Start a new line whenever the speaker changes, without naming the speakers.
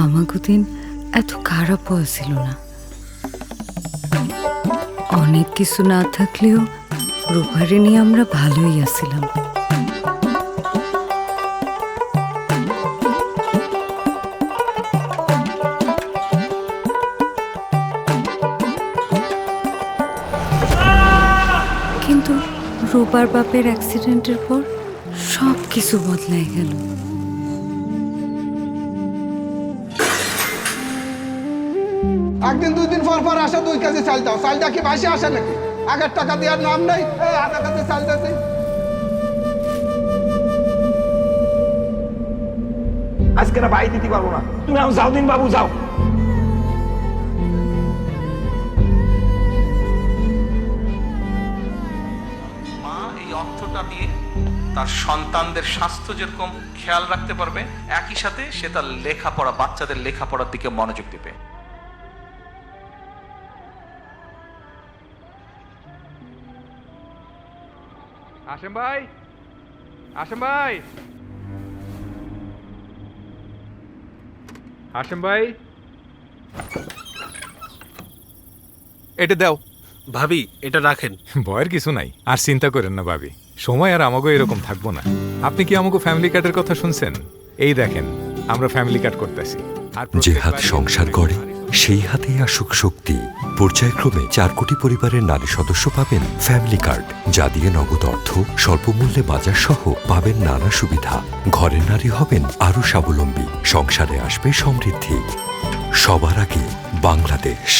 আমাকে দিন এত খারাপ ছিল না। অনেক কিছু না থাকলেও রূপারে নিয়ে আমরা ভালোই আছিলাম। কিন্তু রূপার বাপের অ্যাক্সিডেন্টের পর সব কিছু বদলাই গেল।
একদিন দুই দিন পর পর আসে 2 কেজি চাল দাও। চালটা কি ভাসে আসে নাকি? আগের টাকা দেওয়ার নাম নেই। আধা কেজি চাল দিতে
আজকে না ভাই দিতে পারবো না। তুমি আমি যাও দিন বাবু, যাও।
মা এই অর্থটা দিয়ে তার সন্তানদের স্বাস্থ্য যেরকম খেয়াল রাখতে পারবে, একই সাথে সে তার লেখাপড়া, বাচ্চাদের লেখাপড়ার দিকে মনোযোগ দিবে।
আসেম ভাই, আসেম ভাই, আসেম ভাই,
এটা দাও। ভাবি, এটা রাখেন।
ভয়ের কিছু নাই, আর চিন্তা করেন না ভাবি, সময় আর আমাকে এরকম থাকবো না। আপনি কি আমাকে ফ্যামিলি কার্ডের কথা শুনছেন? এই দেখেন, আমরা ফ্যামিলি কার্ড করতেছি।
যে হাত সংসার করে সেই হাতেই আসুক শক্তি। পর্যায়ক্রমে 4 কোটি পরিবারের নারী সদস্য পাবেন ফ্যামিলি কার্ড, যা দিয়ে নগদ অর্থ, স্বল্প মূল্যে বাজার সহ পাবেন নানা সুবিধা। ঘরের নারী হবেন আরো স্বাবলম্বী, সংসারে আসবে সমৃদ্ধি। সবার আগে বাংলাদেশ।